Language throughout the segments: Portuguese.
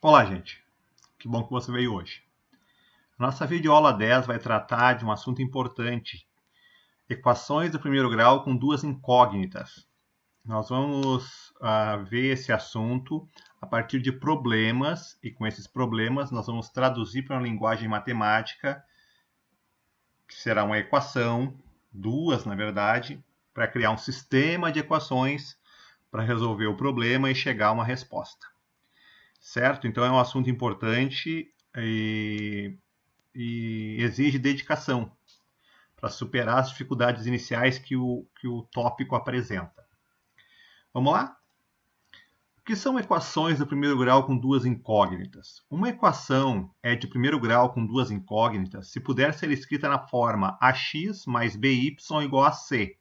Olá, gente. Que bom que você veio hoje. Nossa videoaula 10 vai tratar de um assunto importante. Equações do primeiro grau com duas incógnitas. Nós vamos ver esse assunto a partir de problemas, e com esses problemas nós vamos traduzir para uma linguagem matemática, que será uma equação, duas na verdade, para criar um sistema de equações para resolver o problema e chegar a uma resposta. Certo? Então é um assunto importante e exige dedicação para superar as dificuldades iniciais que o tópico apresenta. Vamos lá? O que são equações do primeiro grau com duas incógnitas? Uma equação é de primeiro grau com duas incógnitas se puder ser escrita na forma ax mais by igual a c.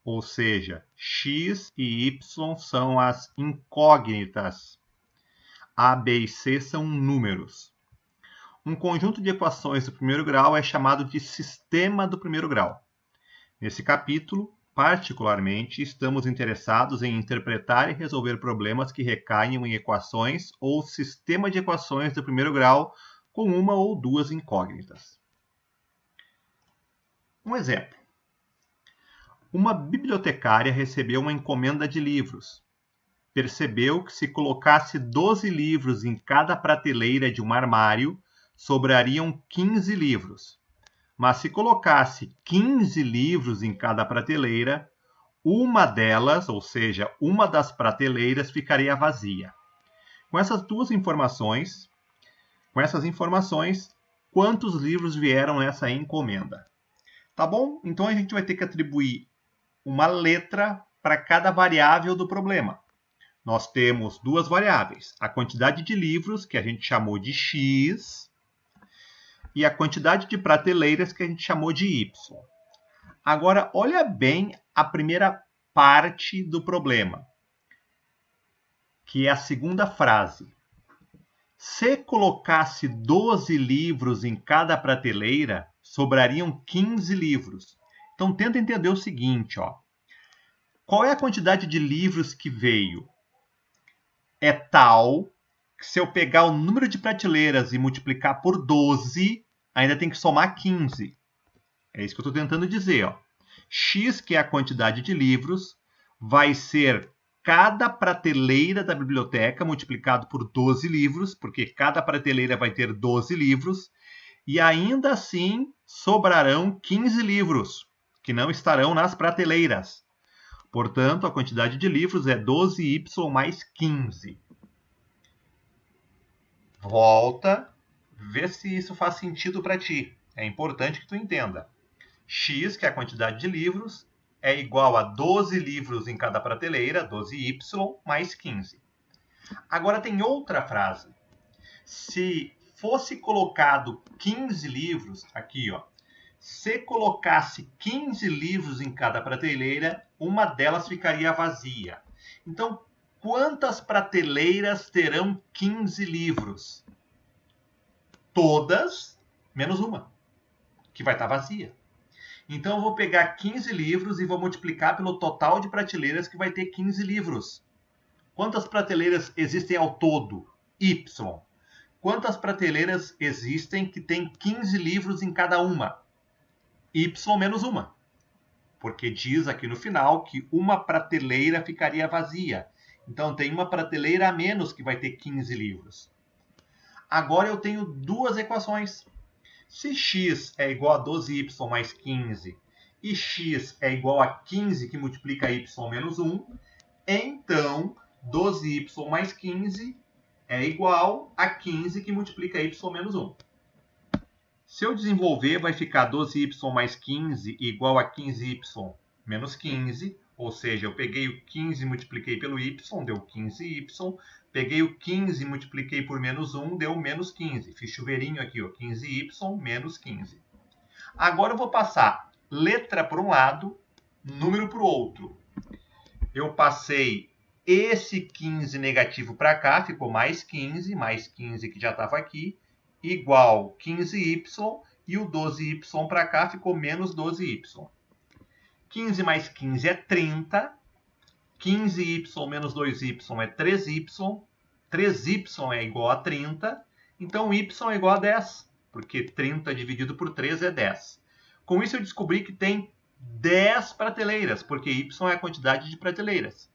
Ou seja, x e y são as incógnitas. A, B e C são números. Um conjunto de equações do primeiro grau é chamado de sistema do primeiro grau. Nesse capítulo, particularmente, estamos interessados em interpretar e resolver problemas que recaiam em equações ou sistema de equações do primeiro grau com uma ou duas incógnitas. Um exemplo. Uma bibliotecária recebeu uma encomenda de livros. Percebeu que se colocasse 12 livros em cada prateleira de um armário, sobrariam 15 livros. Mas se colocasse 15 livros em cada prateleira, uma delas, ou seja, uma das prateleiras, ficaria vazia. Com essas informações, quantos livros vieram nessa encomenda? Tá bom? Então a gente vai ter que atribuir uma letra para cada variável do problema. Nós temos duas variáveis, a quantidade de livros, que a gente chamou de x, e a quantidade de prateleiras, que a gente chamou de y. Agora, olha bem a primeira parte do problema, que é a segunda frase. Se colocasse 12 livros em cada prateleira, sobrariam 15 livros. Então, tenta entender o seguinte, ó. Qual é a quantidade de livros que veio? É tal que se eu pegar o número de prateleiras e multiplicar por 12, ainda tem que somar 15. É isso que eu estou tentando dizer. Ó. X, que é a quantidade de livros, vai ser cada prateleira da biblioteca multiplicado por 12 livros, porque cada prateleira vai ter 12 livros, e ainda assim sobrarão 15 livros, que não estarão nas prateleiras. Portanto, a quantidade de livros é 12y mais 15. Volta, vê se isso faz sentido para ti. É importante que tu entenda. X, que é a quantidade de livros, é igual a 12 livros em cada prateleira, 12y mais 15. Agora tem outra frase. Se fosse colocado 15 livros, aqui ó, se colocasse 15 livros em cada prateleira, uma delas ficaria vazia. Então, quantas prateleiras terão 15 livros? Todas, menos uma, que vai estar vazia. Então, eu vou pegar 15 livros e vou multiplicar pelo total de prateleiras, que vai ter 15 livros. Quantas prateleiras existem ao todo? Y. Quantas prateleiras existem que tem 15 livros em cada uma? Y menos uma. Porque diz aqui no final que uma prateleira ficaria vazia. Então, tem uma prateleira a menos que vai ter 15 livros. Agora eu tenho duas equações. Se x é igual a 12y mais 15 e x é igual a 15 que multiplica y menos 1, então 12y mais 15 é igual a 15 que multiplica y menos 1. Se eu desenvolver, vai ficar 12y mais 15 igual a 15y menos 15, ou seja, eu peguei o 15 e multipliquei pelo y, deu 15y. Peguei o 15 e multipliquei por menos 1, deu menos 15. Fiz chuveirinho aqui, ó, 15y menos 15. Agora eu vou passar letra para um lado, número para o outro. Eu passei esse 15 negativo para cá, ficou mais 15 que já estava aqui, igual 15y, e o 12y para cá ficou menos 12y. 15 mais 15 é 30, 15y menos 2y é 3y, 3y é igual a 30, então y é igual a 10, porque 30 dividido por 3 é 10. Com isso eu descobri que tem 10 prateleiras, porque y é a quantidade de prateleiras.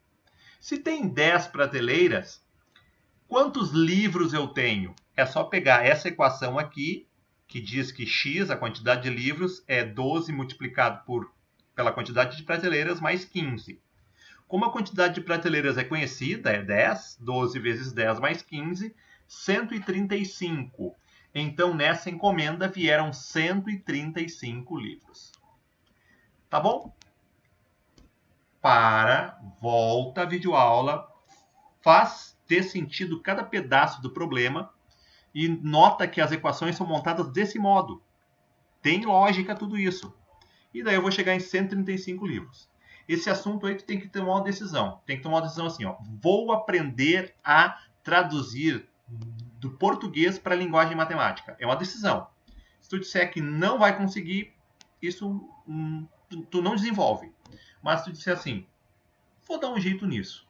Se tem 10 prateleiras, quantos livros eu tenho? É só pegar essa equação aqui, que diz que x, a quantidade de livros, é 12 multiplicado pela quantidade de prateleiras mais 15. Como a quantidade de prateleiras é conhecida, é 10, 12 vezes 10 mais 15, 135. Então, nessa encomenda vieram 135 livros. Tá bom? Volta a videoaula, faz ter sentido cada pedaço do problema e nota que as equações são montadas desse modo. Tem lógica tudo isso. E daí eu vou chegar em 135 livros. Esse assunto aí tu tem que tomar uma decisão. Tem que tomar uma decisão assim, ó. Vou aprender a traduzir do português para a linguagem matemática. É uma decisão. Se tu disser que não vai conseguir, isso tu não desenvolve. Mas se tu disser assim, vou dar um jeito nisso.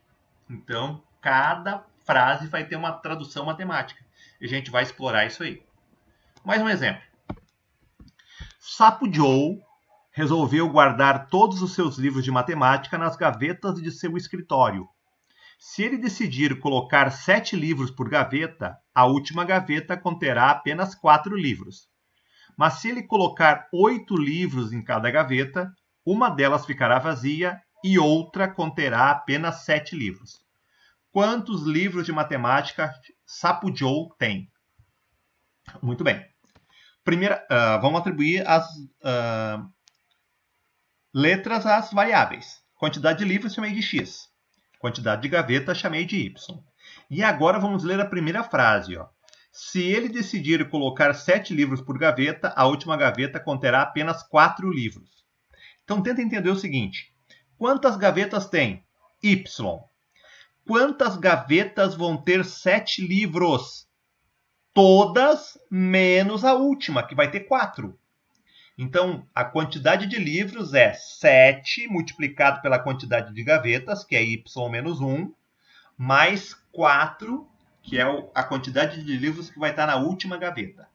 Então, cada frase vai ter uma tradução matemática. E a gente vai explorar isso aí. Mais um exemplo. Sapo Joe resolveu guardar todos os seus livros de matemática nas gavetas de seu escritório. Se ele decidir colocar 7 livros por gaveta, a última gaveta conterá apenas 4 livros. Mas se ele colocar 8 livros em cada gaveta, uma delas ficará vazia e outra conterá apenas 7 livros. Quantos livros de matemática Sapo Joe tem? Muito bem. Primeira, vamos atribuir as letras às variáveis. Quantidade de livros chamei de x. Quantidade de gaveta chamei de y. E agora vamos ler a primeira frase. Ó. Se ele decidir colocar 7 livros por gaveta, a última gaveta conterá apenas 4 livros. Então tenta entender o seguinte. Quantas gavetas tem? Y. Quantas gavetas vão ter 7 livros? Todas menos a última, que vai ter 4. Então, a quantidade de livros é 7 multiplicado pela quantidade de gavetas, que é y menos 1, mais 4, que é a quantidade de livros que vai estar na última gaveta.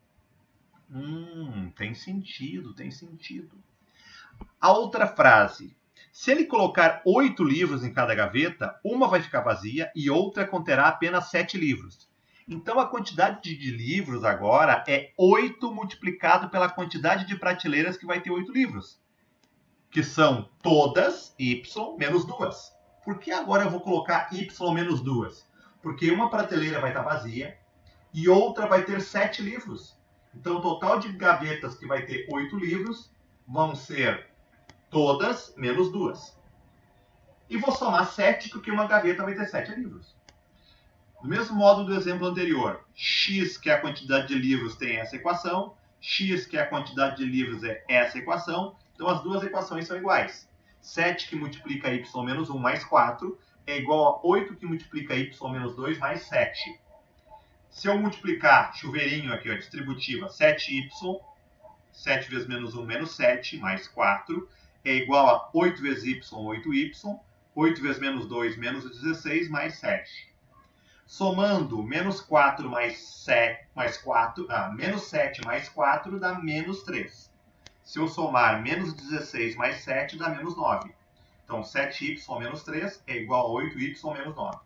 Tem sentido, tem sentido. A outra frase. Se ele colocar 8 livros em cada gaveta, uma vai ficar vazia e outra conterá apenas 7 livros. Então, a quantidade de livros agora é 8 multiplicado pela quantidade de prateleiras que vai ter 8 livros. Que são todas y menos 2. Por que agora eu vou colocar y menos 2? Porque uma prateleira vai estar vazia e outra vai ter 7 livros. Então, o total de gavetas que vai ter 8 livros vão ser todas menos 2. E vou somar 7, porque uma gaveta vai ter 7 livros. Do mesmo modo do exemplo anterior, x, que é a quantidade de livros, tem essa equação, x, que é a quantidade de livros, é essa equação, então as duas equações são iguais. 7 que multiplica y menos 1 mais 4 é igual a 8 que multiplica y menos 2 mais 7. Se eu multiplicar, chuveirinho aqui, ó, distributiva, 7y, 7 vezes menos 1 menos 7, mais 4, é igual a 8 vezes y, 8y, 8 vezes menos 2, menos 16, mais 7. Somando, menos 4 mais 4, menos 7 mais 4 dá menos 3. Se eu somar menos 16 mais 7 dá menos 9. Então, 7y menos 3 é igual a 8y menos 9.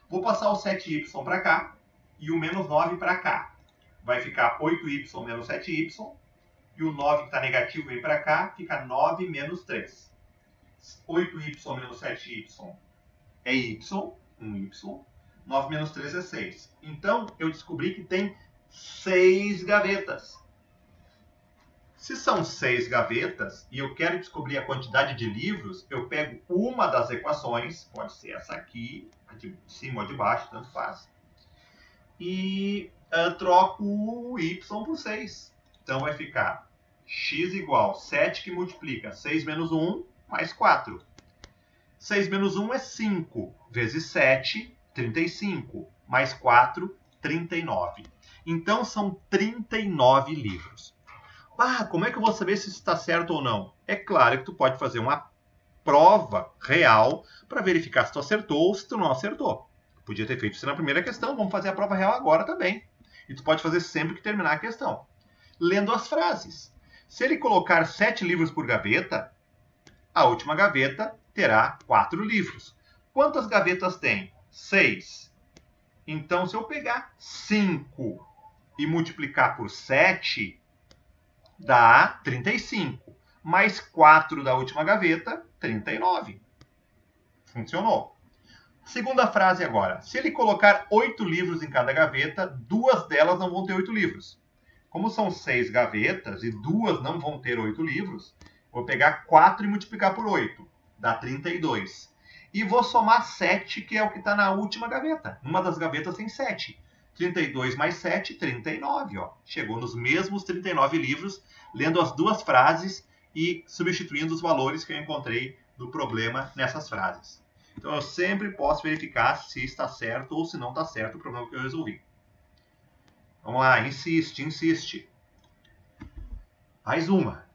Vou passar o 7y para cá e o menos 9 para cá. Vai ficar 8y menos 7y. E o 9 que está negativo vem para cá, fica 9 menos 3. 8y menos 7y é y, 1y. 9 menos 3 é 6. Então, eu descobri que tem 6 gavetas. Se são 6 gavetas e eu quero descobrir a quantidade de livros, eu pego uma das equações, pode ser essa aqui, a de cima ou de baixo, tanto faz, e troco o y por 6. Então, vai ficar x igual 7 que multiplica 6 menos 1 mais 4. 6 menos 1 é 5 vezes 7, 35, mais 4, 39. Então, são 39 livros. Como é que eu vou saber se isso está certo ou não? É claro que tu pode fazer uma prova real para verificar se tu acertou ou se tu não acertou. Podia ter feito isso na primeira questão, vamos fazer a prova real agora também. E tu pode fazer sempre que terminar a questão. Lendo as frases. Se ele colocar 7 livros por gaveta, a última gaveta terá 4 livros. Quantas gavetas tem? 6. Então, se eu pegar 5 e multiplicar por 7, dá 35. Mais 4 da última gaveta, 39. Funcionou. Segunda frase agora. Se ele colocar 8 livros em cada gaveta, 2 delas não vão ter 8 livros. Como são 6 gavetas e 2 não vão ter 8 livros, vou pegar 4 e multiplicar por 8. Dá 32. E vou somar 7, que é o que está na última gaveta. Uma das gavetas tem 7. 32 mais 7, 39. Ó. Chegou nos mesmos 39 livros, lendo as duas frases e substituindo os valores que eu encontrei do problema nessas frases. Então eu sempre posso verificar se está certo ou se não está certo o problema que eu resolvi. Vamos lá, insiste. Mais uma.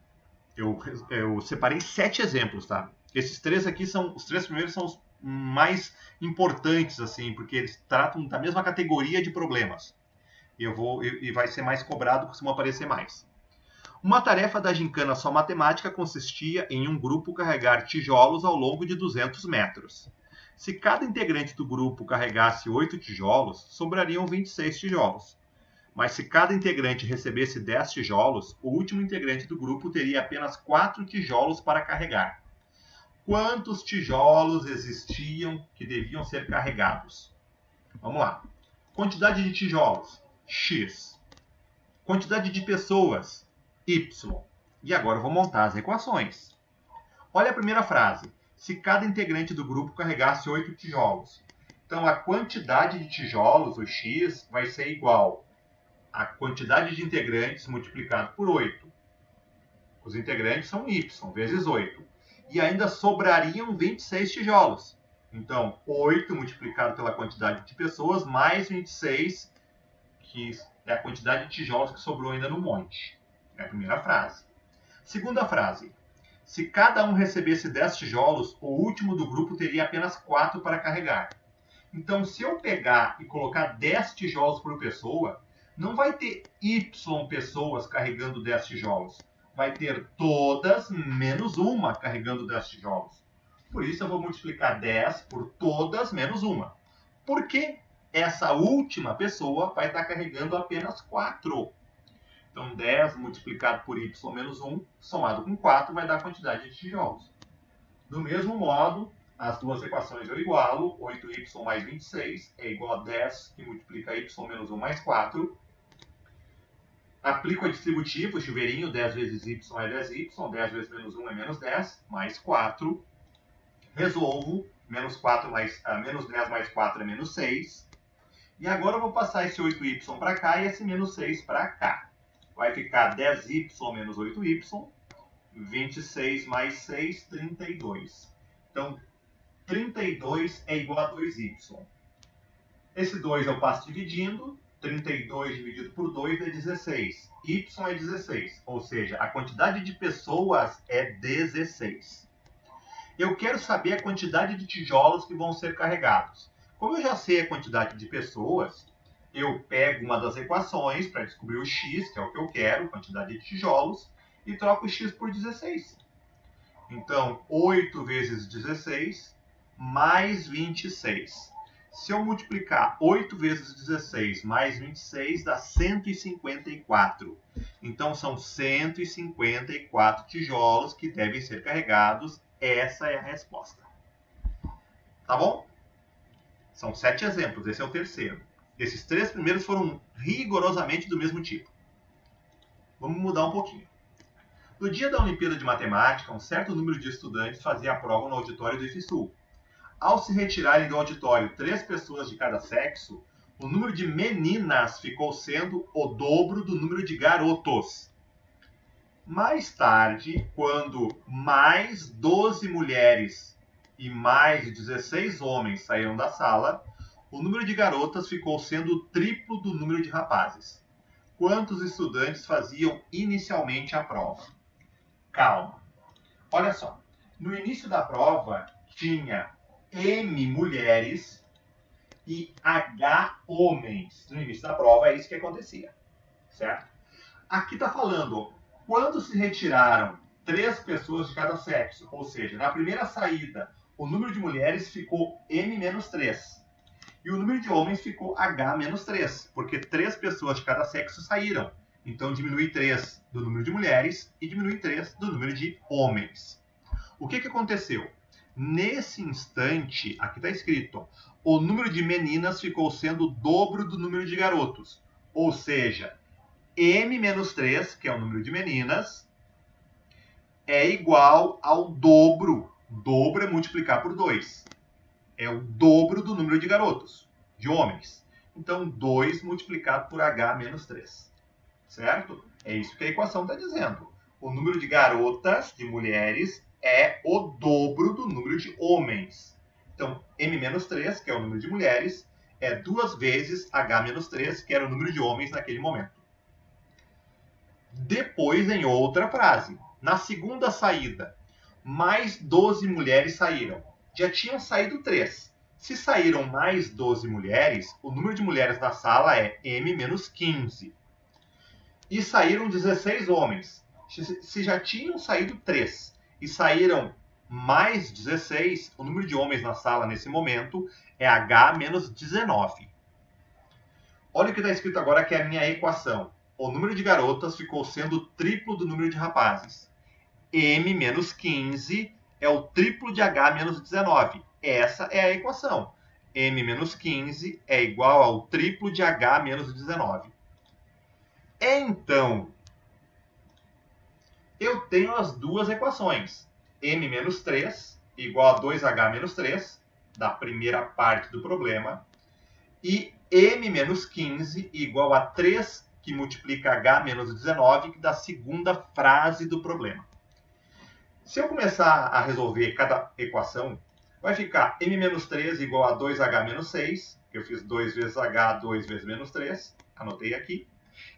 Eu separei 7 exemplos, tá? Esses 3 aqui são, os 3 primeiros são os mais importantes, assim, porque eles tratam da mesma categoria de problemas. E vai ser mais cobrado, costuma aparecer mais. Uma tarefa da gincana Só Matemática consistia em um grupo carregar tijolos ao longo de 200 metros. Se cada integrante do grupo carregasse 8 tijolos, sobrariam 26 tijolos. Mas se cada integrante recebesse 10 tijolos, o último integrante do grupo teria apenas 4 tijolos para carregar. Quantos tijolos existiam que deviam ser carregados? Vamos lá. Quantidade de tijolos, x. Quantidade de pessoas, y. E agora eu vou montar as equações. Olha a primeira frase. Se cada integrante do grupo carregasse 8 tijolos. Então, a quantidade de tijolos, o x, vai ser igual a quantidade de integrantes multiplicado por 8. Os integrantes são y, vezes 8. E ainda sobrariam 26 tijolos. Então, 8 multiplicado pela quantidade de pessoas, mais 26, que é a quantidade de tijolos que sobrou ainda no monte. É a primeira frase. Segunda frase. Se cada um recebesse 10 tijolos, o último do grupo teria apenas 4 para carregar. Então, se eu pegar e colocar 10 tijolos por pessoa, não vai ter y pessoas carregando 10 tijolos. Vai ter todas menos uma carregando 10 tijolos. Por isso, eu vou multiplicar 10 por todas menos uma. Porque essa última pessoa vai estar carregando apenas 4. Então, 10 multiplicado por y menos 1, somado com 4, vai dar a quantidade de tijolos. Do mesmo modo, as duas equações eu igualo. 8y mais 26 é igual a 10, que multiplica y menos 1 mais 4. Aplico a distributiva, o chuveirinho, 10 vezes y é 10y, 10 vezes menos 1 é menos 10, mais 4. Resolvo, menos 10 mais 4 é menos 6. E agora eu vou passar esse 8y para cá e esse menos 6 para cá. Vai ficar 10y menos 8y, 26 mais 6, 32. Então, 32 é igual a 2y. Esse 2 eu passo dividindo. 32 dividido por 2 é 16. Y é 16. Ou seja, a quantidade de pessoas é 16. Eu quero saber a quantidade de tijolos que vão ser carregados. Como eu já sei a quantidade de pessoas, eu pego uma das equações para descobrir o x, que é o que eu quero, quantidade de tijolos, e troco o x por 16. Então, 8 vezes 16 mais 26. Se eu multiplicar 8 vezes 16 mais 26, dá 154. Então, são 154 tijolos que devem ser carregados. Essa é a resposta. Tá bom? São 7 exemplos, esse é o terceiro. Esses 3 primeiros foram rigorosamente do mesmo tipo. Vamos mudar um pouquinho. No dia da Olimpíada de Matemática, um certo número de estudantes fazia a prova no auditório do IFSU. Ao se retirarem do auditório 3 pessoas de cada sexo, o número de meninas ficou sendo o dobro do número de garotos. Mais tarde, quando mais 12 mulheres e mais 16 homens saíram da sala, o número de garotas ficou sendo o triplo do número de rapazes. Quantos estudantes faziam inicialmente a prova? Calma. Olha só. No início da prova, tinha M mulheres e H homens. No início da prova é isso que acontecia, certo? Aqui está falando, quando se retiraram 3 pessoas de cada sexo, ou seja, na primeira saída, o número de mulheres ficou M-3 e o número de homens ficou H-3, porque 3 pessoas de cada sexo saíram. Então diminui 3 do número de mulheres e diminui 3 do número de homens. O que aconteceu? Nesse instante, aqui está escrito, o número de meninas ficou sendo o dobro do número de garotos. Ou seja, M-3, que é o número de meninas, é igual ao dobro. Dobro é multiplicar por 2. É o dobro do número de garotos, de homens. Então, 2 multiplicado por H-3. Certo? É isso que a equação está dizendo. O número de garotas, de mulheres, é o dobro do número de homens. Então, M-3, que é o número de mulheres, é 2 vezes H-3, que era o número de homens naquele momento. Depois, em outra frase, na segunda saída, mais 12 mulheres saíram. Já tinham saído 3. Se saíram mais 12 mulheres, o número de mulheres na sala é M-15. E saíram 16 homens. Se já tinham saído 3 e saíram mais 16, o número de homens na sala nesse momento é H-19. Olha o que está escrito agora, que é a minha equação. O número de garotas ficou sendo o triplo do número de rapazes. M-15 é o triplo de H-19. Essa é a equação. M-15 é igual ao triplo de H-19. Então, eu tenho as duas equações. M-3 igual a 2H-3, da primeira parte do problema, e M-15 igual a 3, que multiplica H-19, da segunda frase do problema. Se eu começar a resolver cada equação, vai ficar M-3 igual a 2H-6, que eu fiz 2 vezes H, 2 vezes menos 3, anotei aqui.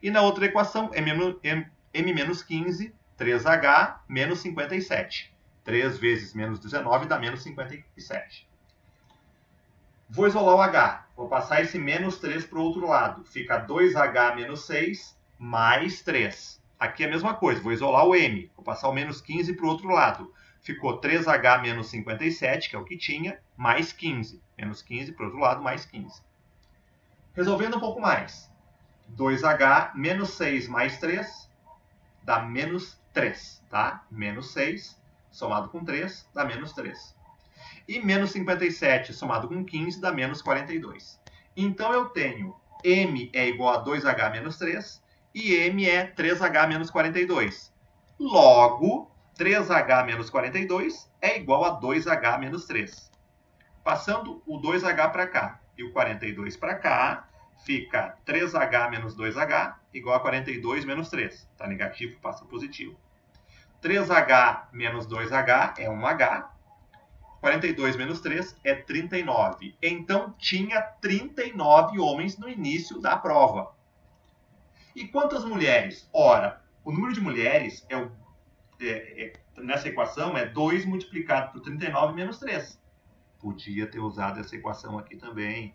E na outra equação, M-15, 3H, menos 57. 3 vezes menos 19 dá menos 57. Vou isolar o H. Vou passar esse menos 3 para o outro lado. Fica 2H menos 6 mais 3. Aqui é a mesma coisa. Vou isolar o M. Vou passar o menos 15 para o outro lado. Ficou 3H menos 57, que é o que tinha, mais 15. Menos 15 para o outro lado, mais 15. Resolvendo um pouco mais. 2H menos 6 mais 3 dá menos 3, tá? Menos 6 somado com 3 dá menos 3. E menos 57 somado com 15 dá menos 42. Então eu tenho M é igual a 2H menos 3 e M é 3H menos 42. Logo, 3H menos 42 é igual a 2H menos 3. Passando o 2H para cá e o 42 para cá, fica 3H menos 2H igual a 42 menos 3. Está negativo, passa positivo. 3H menos 2H é 1H. 42 menos 3 é 39. Então, tinha 39 homens no início da prova. E quantas mulheres? Ora, o número de mulheres nessa equação é 2 multiplicado por 39 menos 3. Podia ter usado essa equação aqui também.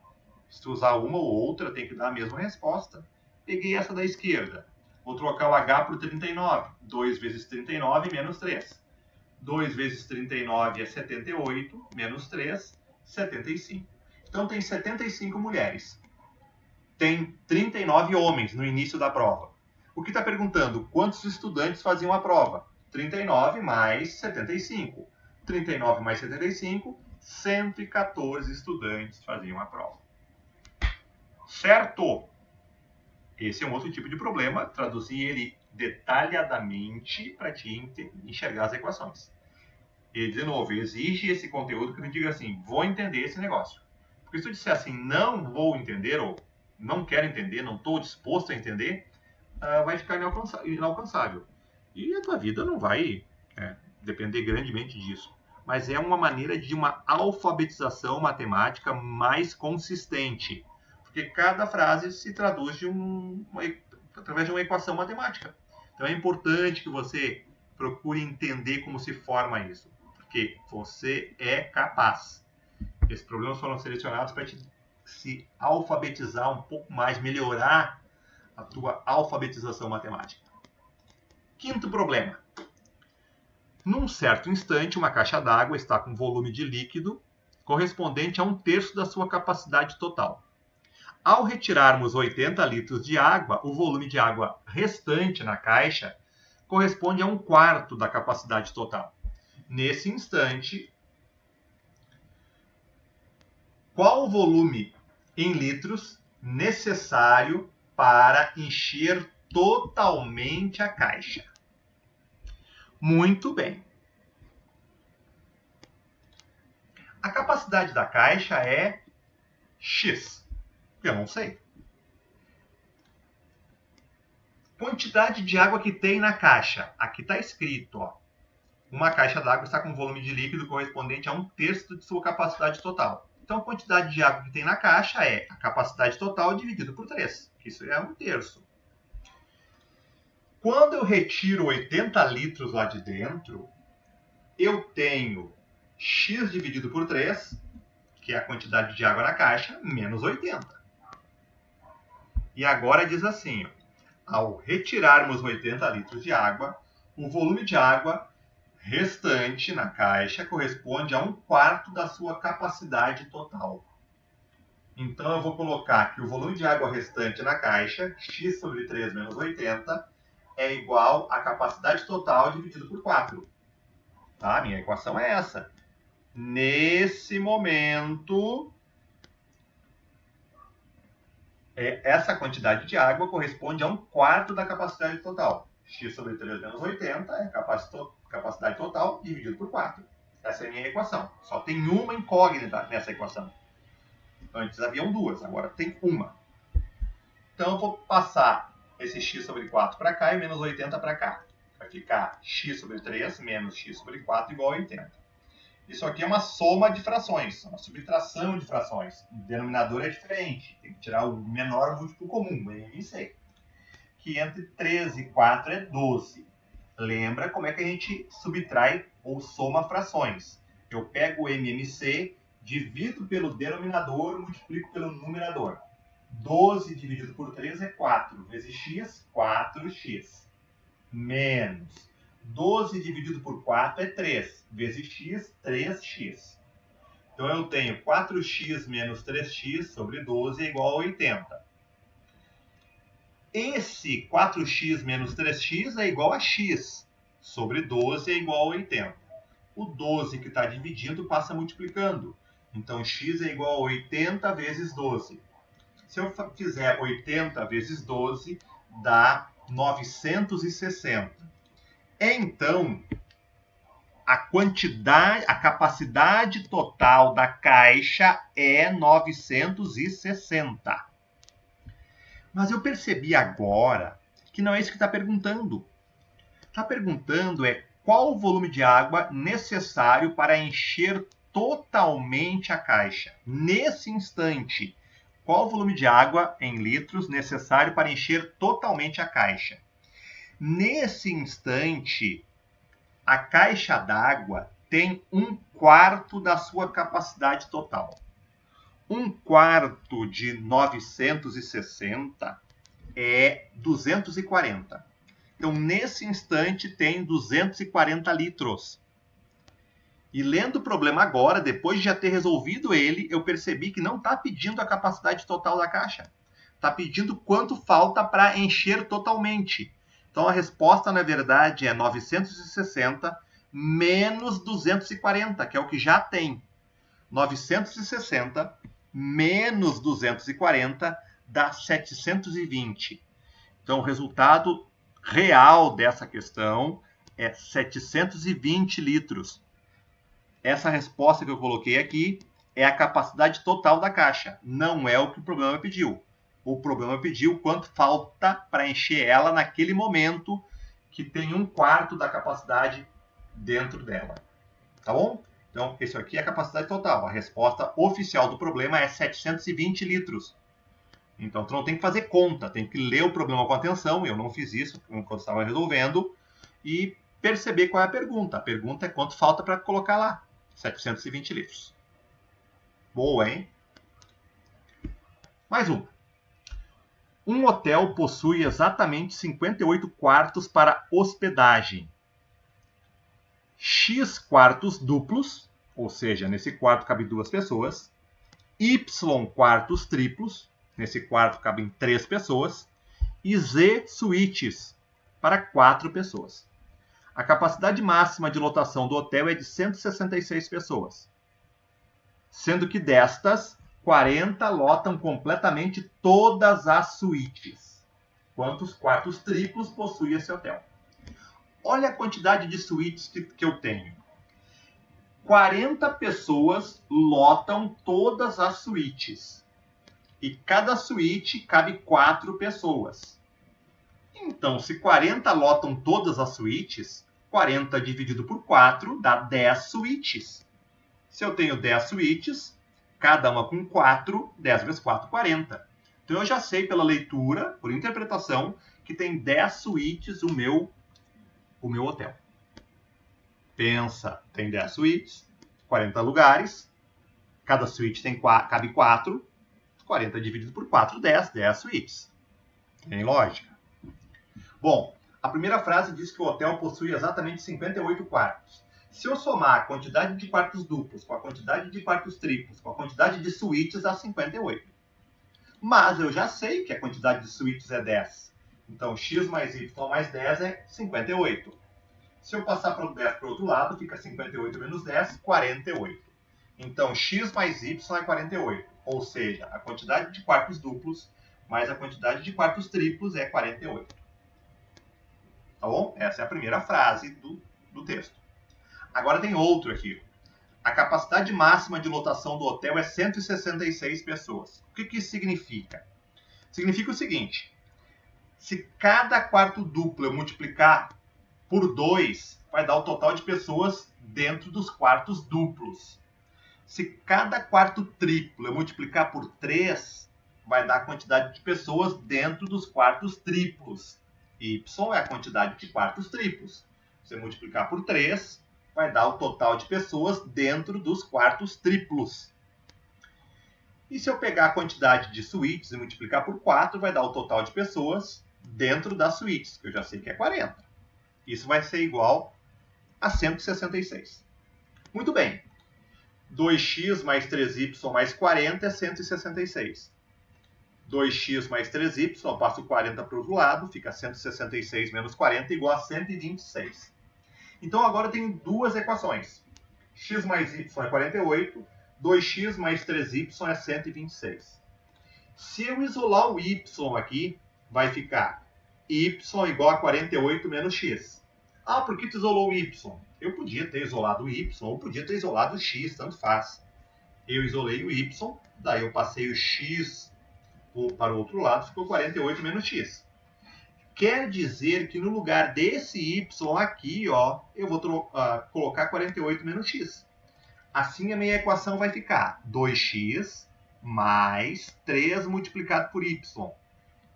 Se tu usar uma ou outra, tem que dar a mesma resposta. Peguei essa da esquerda. Vou trocar o H por 39. 2 vezes 39 menos 3. 2 vezes 39 é 78, menos 3, 75. Então tem 75 mulheres. Tem 39 homens no início da prova. O que está perguntando? Quantos estudantes faziam a prova? 39 mais 75. 39 mais 75, 114 estudantes faziam a prova. Certo? Esse é um outro tipo de problema. Traduzi ele detalhadamente para te enxergar as equações. E, de novo, exige esse conteúdo que tu diga assim, vou entender esse negócio. Porque se tu disser assim, não vou entender, ou não quero entender, não estou disposto a entender, vai ficar inalcançável. E a tua vida não vai depender grandemente disso. Mas é uma maneira de uma alfabetização matemática mais consistente. Porque cada frase se traduz através de uma equação matemática. Então é importante que você procure entender como se forma isso. Porque você é capaz. Esses problemas foram selecionados para te se alfabetizar um pouco mais, melhorar a tua alfabetização matemática. Quinto problema. Num certo instante, uma caixa d'água está com volume de líquido correspondente a 1/3 da sua capacidade total. Ao retirarmos 80 litros de água, o volume de água restante na caixa corresponde a 1/4 da capacidade total. Nesse instante, qual o volume em litros necessário para encher totalmente a caixa? Muito bem. A capacidade da caixa é X. Eu não sei. Quantidade de água que tem na caixa. Aqui está escrito, ó. Uma caixa d'água está com volume de líquido correspondente a 1/3 de sua capacidade total. Então, a quantidade de água que tem na caixa é a capacidade total dividido por 3, que isso é 1/3. Quando eu retiro 80 litros lá de dentro, eu tenho X dividido por 3, que é a quantidade de água na caixa, menos 80. E agora diz assim, ao retirarmos 80 litros de água, o volume de água restante na caixa corresponde a 1/4 da sua capacidade total. Então eu vou colocar que o volume de água restante na caixa, x sobre 3 menos 80, é igual à capacidade total dividido por 4. Tá? Minha equação é essa. Nesse momento, essa quantidade de água corresponde a 1/4 da capacidade total. X sobre 3 menos 80 é a capacidade total dividido por 4. Essa é a minha equação. Só tem uma incógnita nessa equação. Antes haviam duas, agora tem uma. Então eu vou passar esse x sobre 4 para cá e menos 80 para cá. Vai ficar x sobre 3 menos x sobre 4 igual a 80. Isso aqui é uma soma de frações, uma subtração de frações. O denominador é diferente, tem que tirar o menor múltiplo comum, o MMC. Que entre 3 e 4 é 12. Lembra como é que a gente subtrai ou soma frações. Eu pego o MMC, divido pelo denominador, multiplico pelo numerador. 12 dividido por 3 é 4, vezes x, 4x. Menos 12 dividido por 4 é 3, vezes x, 3x. Então eu tenho 4x menos 3x sobre 12 é igual a 80. Esse 4x menos 3x é igual a x, sobre 12 é igual a 80. O 12 que está dividindo passa multiplicando. Então, x é igual a 80 vezes 12. Se eu fizer 80 vezes 12, dá 960. Então, a capacidade total da caixa é 960. Mas eu percebi agora que não é isso que está perguntando. Está perguntando qual o volume de água necessário para encher totalmente a caixa. Nesse instante, qual o volume de água em litros necessário para encher totalmente a caixa? Nesse instante, a caixa d'água tem 1/4 da sua capacidade total. 1/4 de 960 é 240. Então, nesse instante, tem 240 litros. E lendo o problema agora, depois de já ter resolvido ele, eu percebi que não está pedindo a capacidade total da caixa. Está pedindo quanto falta para encher totalmente. Então, a resposta, na verdade, é 960 menos 240, que é o que já tem. 960 menos 240 dá 720. Então, o resultado real dessa questão é 720 litros. Essa resposta que eu coloquei aqui é a capacidade total da caixa. Não é o que o problema pediu. O problema pediu quanto falta para encher ela naquele momento que tem 1/4 da capacidade dentro dela. Tá bom? Então, isso aqui é a capacidade total. A resposta oficial do problema é 720 litros. Então, tu não tem que fazer conta, tem que ler o problema com atenção. Eu não fiz isso enquanto estava resolvendo. E perceber qual é a pergunta. A pergunta é quanto falta para colocar lá. 720 litros. Boa, hein? Mais um. Um hotel possui exatamente 58 quartos para hospedagem. X quartos duplos, ou seja, nesse quarto cabe 2 pessoas. Y quartos triplos, nesse quarto cabem 3 pessoas. E Z suítes, para 4 pessoas. A capacidade máxima de lotação do hotel é de 166 pessoas. Sendo que destas, 40 lotam completamente todas as suítes. Quantos quartos triplos possui esse hotel? Olha a quantidade de suítes que eu tenho. 40 pessoas lotam todas as suítes. E cada suíte cabe 4 pessoas. Então, se 40 lotam todas as suítes, 40 dividido por 4 dá 10 suítes. Se eu tenho 10 suítes, cada uma com 4, 10 vezes 4, 40. Então, eu já sei pela leitura, por interpretação, que tem 10 suítes o meu hotel. Pensa, tem 10 suítes, 40 lugares, cada suíte cabe 4, 40 dividido por 4, 10 suítes. Tem lógica? Bom, a primeira frase diz que o hotel possui exatamente 58 quartos. Se eu somar a quantidade de quartos duplos com a quantidade de quartos triplos, com a quantidade de suítes, dá 58. Mas eu já sei que a quantidade de suítes é 10. Então, x mais y mais 10 é 58. Se eu passar para o 10 para o outro lado, fica 58 menos 10, 48. Então, x mais y é 48. Ou seja, a quantidade de quartos duplos mais a quantidade de quartos triplos é 48. Tá bom? Essa é a primeira frase do texto. Agora tem outro aqui. A capacidade máxima de lotação do hotel é 166 pessoas. O que isso significa? Significa o seguinte. Se cada quarto duplo eu multiplicar por 2, vai dar o total de pessoas dentro dos quartos duplos. Se cada quarto triplo eu multiplicar por 3, vai dar a quantidade de pessoas dentro dos quartos triplos. Y é a quantidade de quartos triplos. Se eu multiplicar por 3, vai dar o total de pessoas dentro dos quartos triplos. E se eu pegar a quantidade de suítes e multiplicar por 4, vai dar o total de pessoas dentro das suítes, que eu já sei que é 40. Isso vai ser igual a 166. Muito bem. 2x mais 3y mais 40 é 166. 2x mais 3y, eu passo 40 para o outro lado, fica 166 menos 40 igual a 126. Então agora eu tenho duas equações. X mais y é 48, 2x mais 3y é 126. Se eu isolar o y aqui, vai ficar y igual a 48 menos x. Ah, por que tu isolou o y? Eu podia ter isolado o y ou podia ter isolado o x, tanto faz. Eu isolei o y, daí eu passei o x para o outro lado, ficou 48 menos x. Quer dizer que no lugar desse y aqui, ó, eu vou colocar 48 menos x. Assim a minha equação vai ficar 2x mais 3 multiplicado por y,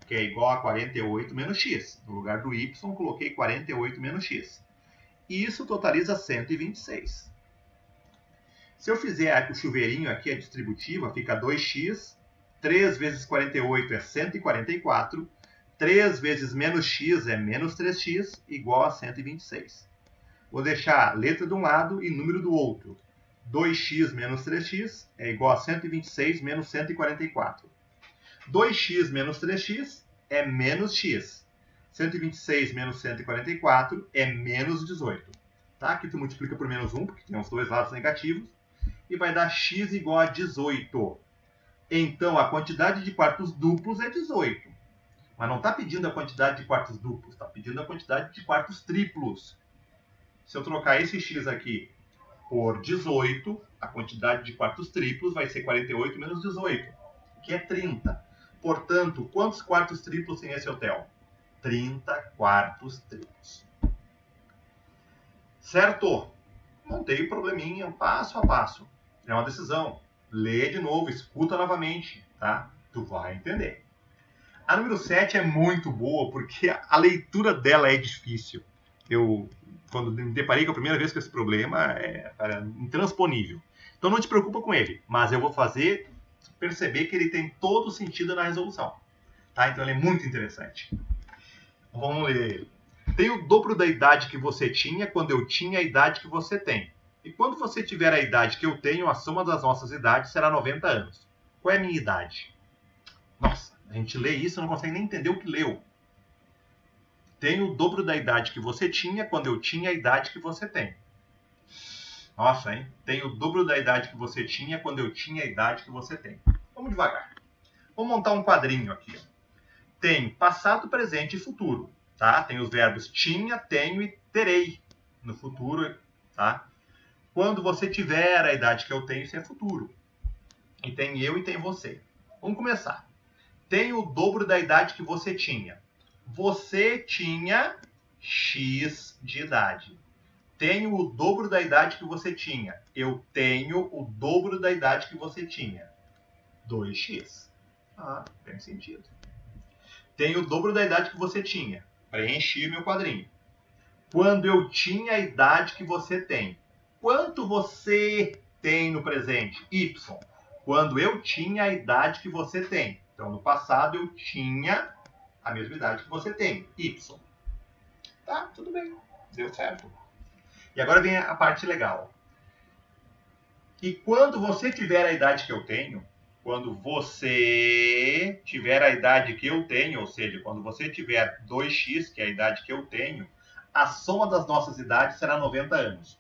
que é igual a 48 menos x. No lugar do y, coloquei 48 menos x. E isso totaliza 126. Se eu fizer o chuveirinho aqui, a distributiva, fica 2x, 3 vezes 48 é 144, 3 vezes menos x é menos 3x, igual a 126. Vou deixar letra de um lado e número do outro. 2x menos 3x é igual a 126 menos 144. 2x menos 3x é menos x. 126 menos 144 é menos 18. Tá? Aqui tu multiplica por menos 1, porque tem os dois lados negativos, e vai dar x igual a 18. Então, a quantidade de quartos duplos é 18. Mas não está pedindo a quantidade de quartos duplos, está pedindo a quantidade de quartos triplos. Se eu trocar esse x aqui por 18, a quantidade de quartos triplos vai ser 48 menos 18, que é 30. Portanto, quantos quartos triplos tem esse hotel? 30 quartos triplos. Certo? Montei o probleminha passo a passo. É uma decisão. Lê de novo, escuta novamente, tá? Tu vai entender. A número 7 é muito boa porque a leitura dela é difícil. Quando me deparei com a primeira vez com esse problema, era intransponível. Então não te preocupa com ele, mas eu vou fazer perceber que ele tem todo o sentido na resolução. Tá? Então ele é muito interessante. Vamos ler ele. Tem o dobro da idade que você tinha quando eu tinha a idade que você tem. E quando você tiver a idade que eu tenho, a soma das nossas idades será 90 anos. Qual é a minha idade? Nossa, a gente lê isso e não consegue nem entender o que leu. Tem o dobro da idade que você tinha quando eu tinha a idade que você tem. Nossa, hein? Tem o dobro da idade que você tinha quando eu tinha a idade que você tem. Vamos devagar. Vamos montar um quadrinho aqui. Tem passado, presente e futuro. Tá? Tem os verbos tinha, tenho e terei no futuro. Tá? Quando você tiver a idade que eu tenho, isso é futuro. E tem eu e tem você. Vamos começar. Tem o dobro da idade que você tinha. Você tinha X de idade. Tenho o dobro da idade que você tinha. Eu tenho o dobro da idade que você tinha. 2x. Ah, tem sentido. Tenho o dobro da idade que você tinha. Preenchi meu quadrinho. Quando eu tinha a idade que você tem. Quanto você tem no presente? Y. Quando eu tinha a idade que você tem. Então, no passado, eu tinha a mesma idade que você tem. Y. Tá, tudo bem. Deu certo. E agora vem a parte legal. E quando você tiver a idade que eu tenho, quando você tiver a idade que eu tenho, ou seja, quando você tiver 2x, que é a idade que eu tenho, a soma das nossas idades será 90 anos.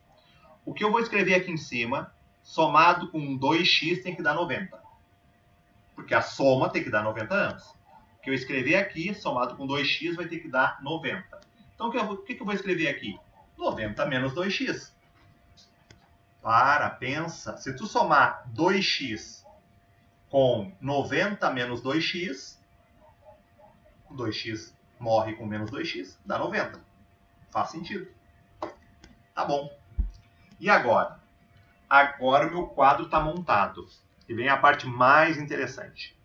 O que eu vou escrever aqui em cima, somado com 2x, tem que dar 90. Porque a soma tem que dar 90 anos. O que eu escrever aqui, somado com 2x, vai ter que dar 90. Então, o que eu vou escrever aqui? 90 menos 2x. Pensa. Se tu somar 2x com 90 menos 2x, o 2x morre com menos 2x, dá 90. Faz sentido. Tá bom. E agora? Agora o meu quadro está montado. E vem a parte mais interessante.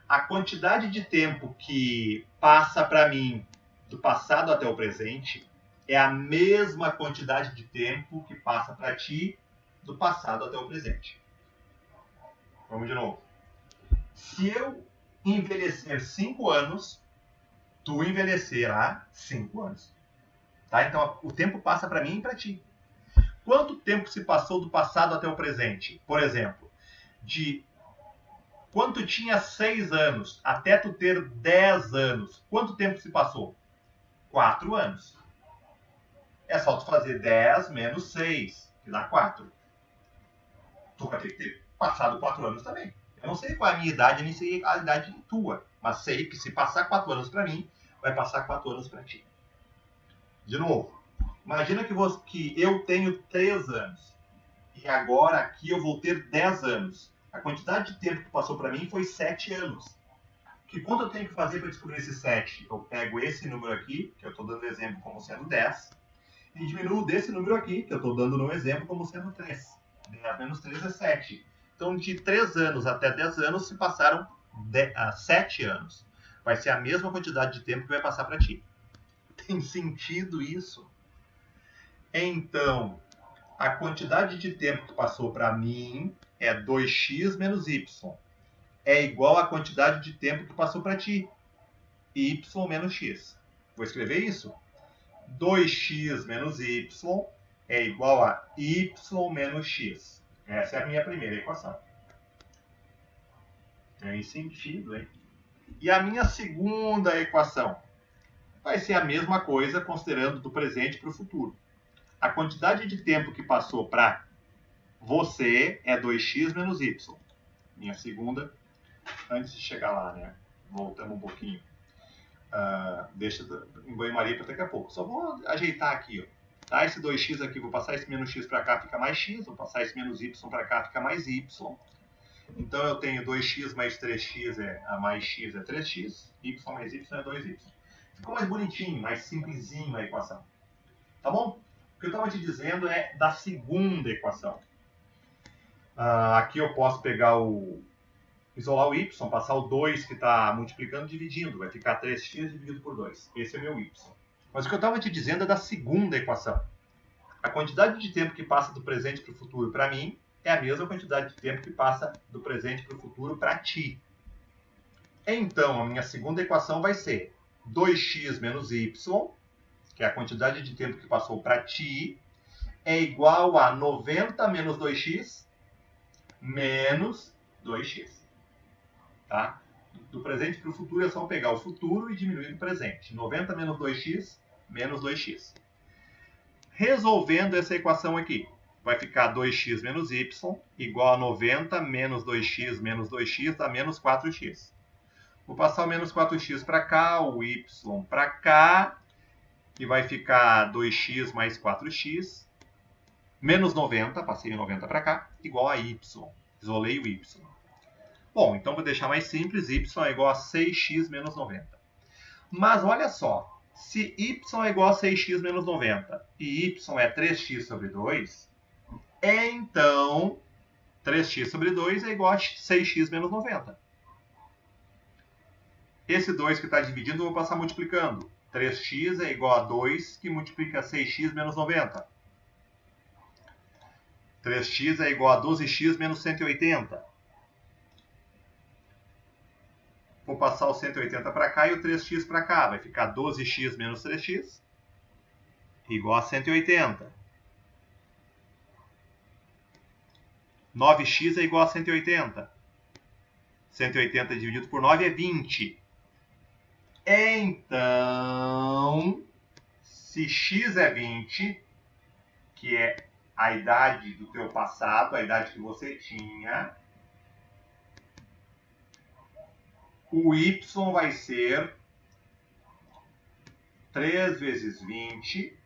A quantidade de tempo que passa para mim do passado até o presente é a mesma quantidade de tempo que passa para ti do passado até o presente. Vamos de novo. Se eu envelhecer 5 anos, tu envelhecerá 5 anos. Tá? Então, o tempo passa para mim e para ti. Quanto tempo se passou do passado até o presente? Por exemplo, de quando tu tinha 6 anos até tu ter 10 anos, quanto tempo se passou? 4 anos. É só tu fazer 10 menos 6, que dá 4. Tu vai ter que ter passado 4 anos também. Eu não sei qual é a minha idade, nem sei a idade tua. Mas sei que se passar 4 anos para mim, vai passar 4 anos para ti. De novo, imagina que eu tenho 3 anos. E agora aqui eu vou ter 10 anos. A quantidade de tempo que passou para mim foi 7 anos. Que quanto eu tenho que fazer para descobrir esse 7? Eu pego esse número aqui, que eu estou dando exemplo como sendo 10, e diminuo desse número aqui, que eu estou dando no exemplo como sendo 3. 10 menos 3 é 7. Então, de 3 anos até 10 anos se passaram 7 anos. Vai ser a mesma quantidade de tempo que vai passar para ti. Tem sentido isso? Então, a quantidade de tempo que passou para mim é 2x menos y. É igual à quantidade de tempo que passou para ti. Y menos x. Vou escrever isso. 2x menos y é igual a y menos x. Essa é a minha primeira equação. Tem sentido, hein? E a minha segunda equação vai ser a mesma coisa, considerando do presente para o futuro. A quantidade de tempo que passou para você é 2x menos y. Minha segunda, antes de chegar lá, né? Voltamos um pouquinho. Deixa em banho-maria para daqui a pouco. Só vou ajeitar aqui, ó. Tá, esse 2x aqui, vou passar esse menos x para cá, fica mais x. Vou passar esse menos y para cá, fica mais y. Então eu tenho 2x mais 3x mais x é 3x. Y mais y é 2y. Ficou mais bonitinho, mais simplesinho a equação. Tá bom? O que eu estava te dizendo é da segunda equação. Aqui eu posso pegar isolar o y, passar o 2 que está multiplicando e dividindo. Vai ficar 3x dividido por 2. Esse é meu y. Mas o que eu estava te dizendo é da segunda equação. A quantidade de tempo que passa do presente para o futuro para mim é a mesma quantidade de tempo que passa do presente para o futuro para ti. Então, a minha segunda equação vai ser 2x menos y, que é a quantidade de tempo que passou para ti, é igual a 90 menos 2x menos 2x. Tá? Do presente para o futuro é só pegar o futuro e diminuir do presente. 90 menos 2x menos 2x. Resolvendo essa equação aqui, vai ficar 2x menos y igual a 90 menos 2x menos 2x dá menos 4x. Vou passar o menos 4x para cá, o y para cá, e vai ficar 2x mais 4x, menos 90, passei o 90 para cá, igual a y. Isolei o y. Bom, então vou deixar mais simples, y é igual a 6x menos 90. Mas olha só, se y é igual a 6x menos 90 e y é 3x sobre 2, então 3x sobre 2 é igual a 6x menos 90. Esse 2 que está dividindo eu vou passar multiplicando. 3x é igual a 2 que multiplica 6x menos 90. 3x é igual a 12x menos 180. Vou passar o 180 para cá e o 3x para cá. Vai ficar 12x menos 3x igual a 180. 9x é igual a 180. 180 dividido por 9 é 20. Então, se x é 20, que é a idade do teu passado, a idade que você tinha, o y vai ser 3 vezes 20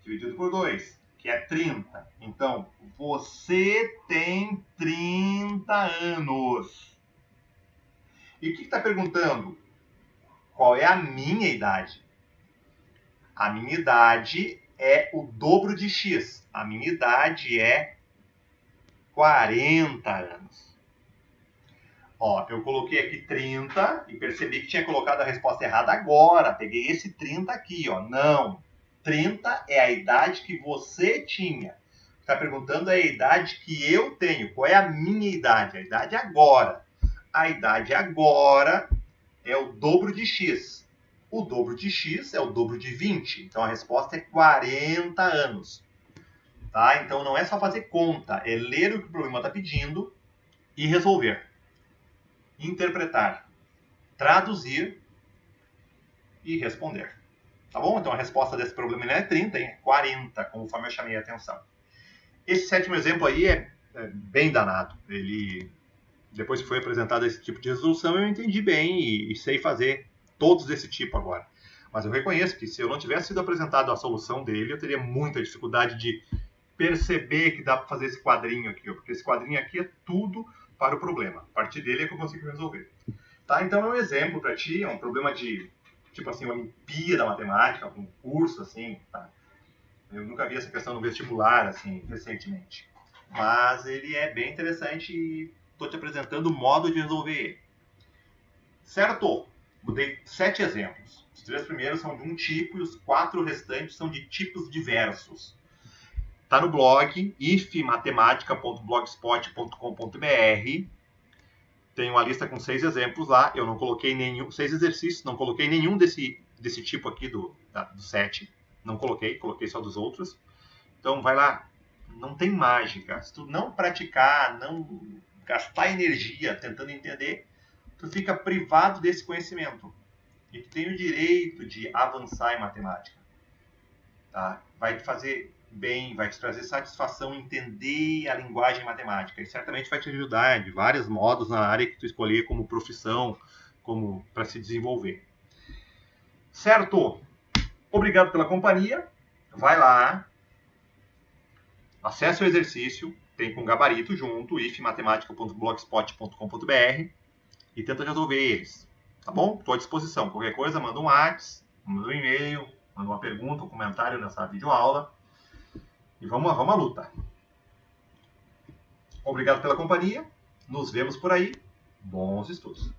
dividido por 2, que é 30. Então, você tem 30 anos. E o que está perguntando? Qual é a minha idade? A minha idade é o dobro de x. A minha idade é 40 anos. Ó, eu coloquei aqui 30 e percebi que tinha colocado a resposta errada agora. Peguei esse 30 aqui, ó. Não. 30 é a idade que você tinha. Está perguntando é a idade que eu tenho. Qual é a minha idade? A idade agora. A idade agora é o dobro de x. O dobro de x é o dobro de 20. Então a resposta é 40 anos. Tá? Então não é só fazer conta, é ler o que o problema está pedindo e resolver. Interpretar, traduzir e responder. Tá bom? Então a resposta desse problema não é 30, é 40, conforme eu chamei a atenção. Esse sétimo exemplo aí é bem danado. Depois que foi apresentado esse tipo de resolução, eu entendi bem e sei fazer todos desse tipo agora. Mas eu reconheço que se eu não tivesse sido apresentado a solução dele, eu teria muita dificuldade de perceber que dá para fazer esse quadrinho aqui, porque esse quadrinho aqui é tudo para o problema. A partir dele é que eu consigo resolver. Tá? Então é um exemplo para ti, é um problema de, tipo assim, Olimpíada Matemática, um curso assim, tá? Eu nunca vi essa questão no vestibular, assim, recentemente. Mas ele é bem interessante e estou te apresentando o modo de resolver ele. Certo? Botei 7 exemplos. Os 3 primeiros são de um tipo e os 4 restantes são de tipos diversos. Está no blog ifmatematica.blogspot.com.br. Tem uma lista com 6 exemplos lá. Eu não coloquei 6 exercícios, não coloquei nenhum desse tipo aqui do 7. Não coloquei só dos outros. Então vai lá. Não tem mágica. Se tu não praticar, não gastar energia tentando entender, tu fica privado desse conhecimento. E tu tem o direito de avançar em matemática. Tá? Vai te fazer bem, vai te trazer satisfação entender a linguagem matemática. E certamente vai te ajudar de vários modos na área que tu escolher como profissão, como para se desenvolver. Certo? Obrigado pela companhia. Vai lá. Acesse o exercício. Tem com gabarito junto, ifmatematica.blogspot.com.br e tenta resolver eles. Tá bom? Estou à disposição. Qualquer coisa, manda um WhatsApp, manda um e-mail, manda uma pergunta, um comentário nessa videoaula. E vamos à luta. Obrigado pela companhia. Nos vemos por aí. Bons estudos.